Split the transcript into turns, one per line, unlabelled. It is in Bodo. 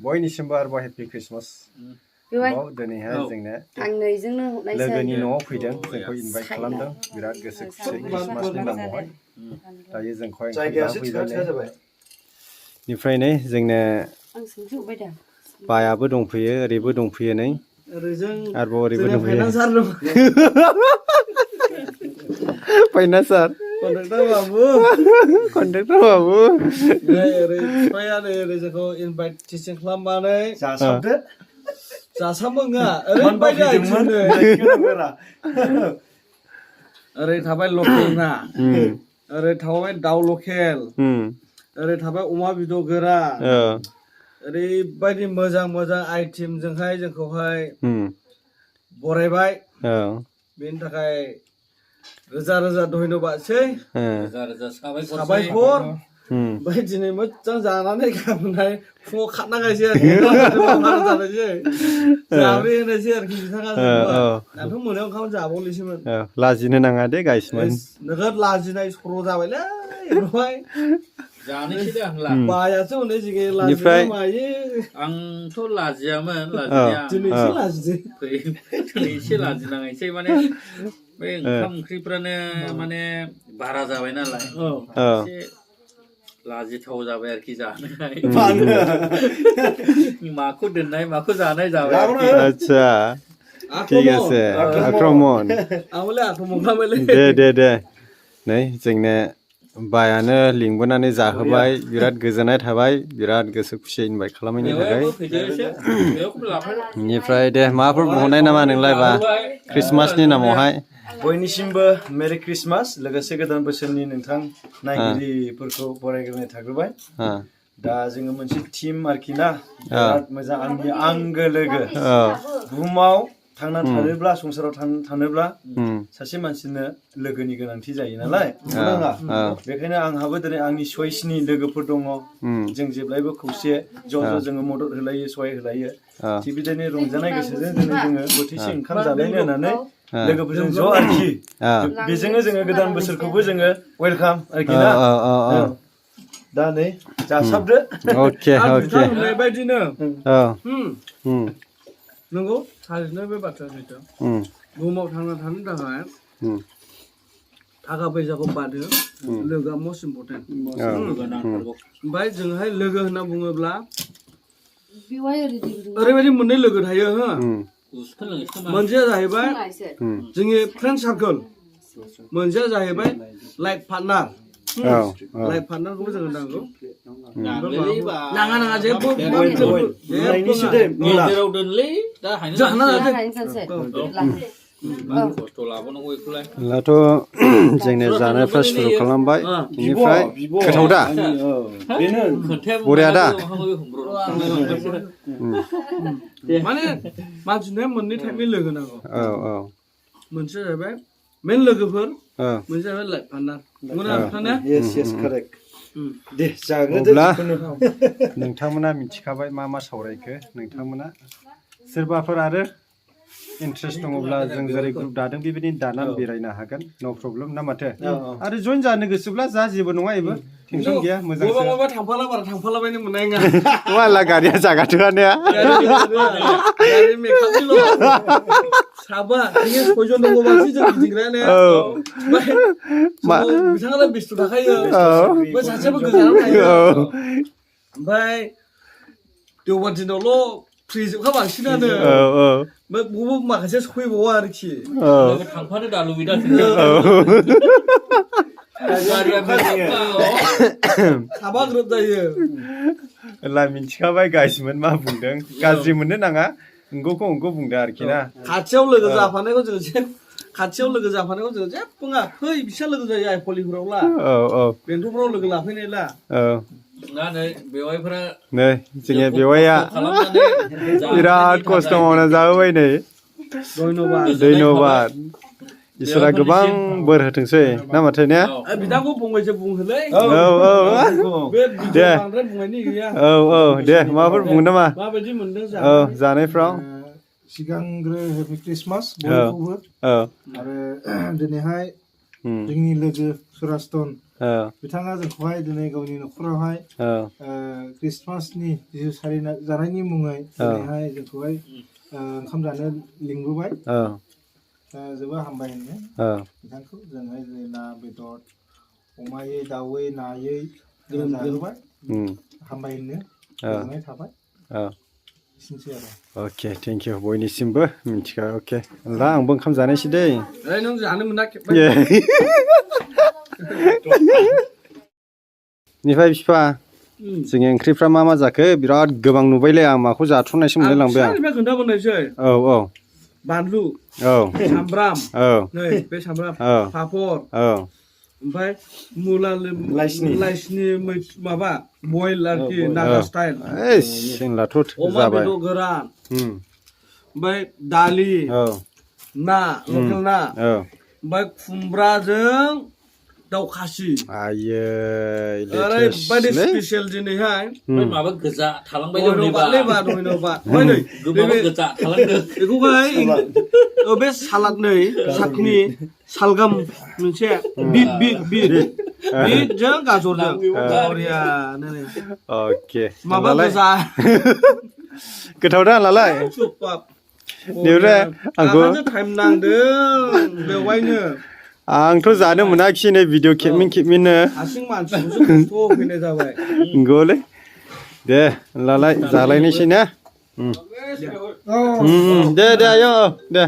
बयनिसिमबो आरोबाव हेपि क्रिसमास दिनैहाय जोंनो लोगोनि न'आव फैदों जोंखौ इनभाइट खालामदों बिराद गोसो खुसि क्रिसमासनि नामावहाय दायो जोंखौहाय निफ्राय नै जोंनो बायाबो दंफैयो ओरैबो दंफैयो नै आरोबाव ओरैबो दंफैयो फाइनान्सार कन्ट्रेक्टर बाबु
जोंखौ इनभाइटेसन खालामनानै जासाबो नङा ओरै थाबाय लकेल ना ओरै थाबाय दाउ लकेल ओरै थाबाय अमा बेदर गोरा ओरैबायदि मोजां मोजां आइटेमजोंहाय जोंखौहाय बरायबाय बेनि थाखाय रोजा रोजा धन्यबादसै साबायखर ओमफ्राय दिनै मोजां जानानै गाबोनहाय फुङाव खारनांगायसै आरोखि जाब्रे होनोसै आरोखि बिथाङा दाथ' मोनायाव ओंखाम जाबावनोसैमोन
लाजिनो नाङा दे गाइसमोन
नोगोद लाजिनाय सर' जाबायलै बेवहाय बायासो हनै जोङो लाजिनाय मायो
आंथ' लाजियामोन लाजिनाया
दिनैसो लाजिदों
दिनै एसे लाजिनांसै माने बे ओंखाम ओंख्रिफ्रानो माने बारा जाबाय नालाय एसे लाजिथाव जाबाय आरोखि जानोहाय माखौ दोननाय माखौ जानाय जाबाय
आच्छा ঠিক আছে আক্রমণ দে नै जोंनो बायानो लिंबोनानै जाहोबाय बिराद गोजोननाय थाबाय बिराद गोसो खुसि इनभाइट खालामनायनि थाखाय बेनिफ्राय दे माबाफोर बुंहरनाय नामा नोंलाय बा क्रिसमासनि नामावहाय
बयनिसिमबो मेरि क्रिसमास लोगोसे गोदान बोसोरनि नोंथां नायगिरिफोरखौ बरायग्रोनाय थाग्रोबाय दा जोङो मोनसे टीम आरोखि ना बिराद मोजां आंनि आंगो लोगो बुहुमाव थांना थानोब्ला संसाराव थानोब्ला सासे मानसिनो लोगोनि गोनांथि जायो नालाय बेखायनो आंहाबो दिनै आंनि चइसनि लोगोफोर दङ जों जेब्लायबो खौसे ज' जोङो मदद होलायो सहाय होलायो थिग बिदिनो रंजानाय गोसोजों दिनै जोङो बोथिसे ओंखाम जालायनो होननानै लोगोफोरजों ज' आरोखि बेजोंनो जोङो गोदान बोसोरखौबो जोङो वेलकाम आरोखि ना दा नै जासाबदो
अके
होननाय बायदिनो नंगौ थारैनो बे बाथ्राया सैथो बुहुमाव थांना थानो थाखाय थाखा फैसाखौ बादो लोगोआ मस्ट इम्परटेन्ट ओमफ्राय जोंहाय लोगो होनना बुङोब्ला ओरैबायदि मोननै लोगो थायो हो मोनसेया जाहैबाय जोंनि फ्रेन्ड सार्कोल मोनसेया जाहैबाय लाइफ पार्टनार लाइफ पार्टनारखौबो जोङो नांगौ नाङा जेबो
दाथ' जोंनो जानायफ्रा सुरु खालामबाय बेनिफ्राय गोथाव दा बरिया दा
माने मानसिनो मोननै टाइपनि लोगो नांगौ मोनसेया जाहैबाय मेन लोगोफोर मोनसे जाहैबाय लाइफ पार्टनार
दे जाग्रोदो
नोंथांमोना मिथिखाबाय मा मा सावरायखो नोंथांमोना सोरबाफोर आरो इन्ट्रेस्ट दङब्ला जों जेरै ग्रुप दादों बेबायदिनो दानानै बेरायनो हागोन न' प्रब्लेम ना माथो आरो जइन जानो गोसोब्ला जा जेबो नङा एबो टेनसन गैया मोजांसो
थांफालाबायनो मोननाय नङा
वाला गारिया जागाथ'आनो
साबा सयजन दङबासो जों गिदिंग्रायानो बिथाङालाय बेस्थ' थाखायो सासेबो गोजानाव थायो ओमफ्राय देवबार दिनावल' फ्रिजोबखा बांसिनानो बबेबा माखासे फैबावो आरोखि
थांफानो दा लुबैदा
साबा ग्रोब जायो
मिथिखाबाय गाइसमोन मा बुंदों गाज्रि मोननो नाङा नंगौखौ नंगौ बुंदों आरोखि ना
खाथियाव लोगो जाफानायखौ जोङो जेबो बुङा फै बिसा लोगो जायो आइफलिफोरावला बेंथलफोराव लोगो लाफैनायला
बेवाइफोरा
नै जोंनि बेवाइया बिराद खस्थ' मावना जाहोबाय नै धन्यबाद इसोरा गोबां बोर होथोंसै ना माथो ने
बिदाखौ फंबायसो बुंहोलै
दे दे माबाफोर बुंगोन नामा
माबायदि मोनदों
जानायफ्राव
सिगांग्रो हेपि क्रिसमास बयखौबो आरो दिनैहाय जोंनि लोगो सुरास्तन बिथाङा जोंखौहाय दिनै गावनि न'खरावहाय ख्रिस्टमासनि जिसु जानायनि मुङै दिनैहाय जोंखौहाय ओंखाम जानो लिंबोबाय जोबोद हामबाय होनो बिथांखौ जोंहाय दिनै ना बेदर अमायै दाउयै नायै जाहोबाय हामबाय होनो गोजोननाय थाबाय एसेनोसै आरो
अके थेंक इउ बयनिसिमबो मिथिखा अके ला आंबो ओंखाम जानायसै दै
नों जानो मोना
निफ्राय बिफा जोंनि ओंख्रिफ्रा मा जाखो बिराद गोबां नुबायलै आं माखौ जाथ'नायसो मोनलायलांबाय आं
खोन्थाबोनायसै
औ
बानलु
औ
सामब्राम
औ
नै बे सामब्राम
औ
पापर
औ
ओमफ्राय मुला लाइसनि माबा बयल आरोखि नागा स्टाइल
जोंनाथ'
अमा
जाबाय
बेदर गोरान ओमफ्राय दालि ना लकेल ना ओमफ्राय खुमब्राजों दाउ खासि
आयै
ओरैबायदि स्पेसियेल दिनैहाय
माबा गोजा थालांबाय गोबां गोजा थालांदों
बेखौहाय बे सालाद नै सातनि सालगाम मोनसे बिटजों गाजरजों बरियानो
अके
माबा गोजा
गोथाव दा नालाय बेनिफ्राय आंखौ
टाइम नांदों बेवहायनो
आंथ' जानो मोनाखिसै नै भिडिअ खेबमिननो
हारसिं मानसिखौसो खस्थ' फैनाय जाबाय
नंगौलै दे होनब्लालाय जालायनोसै ना दे आयं दे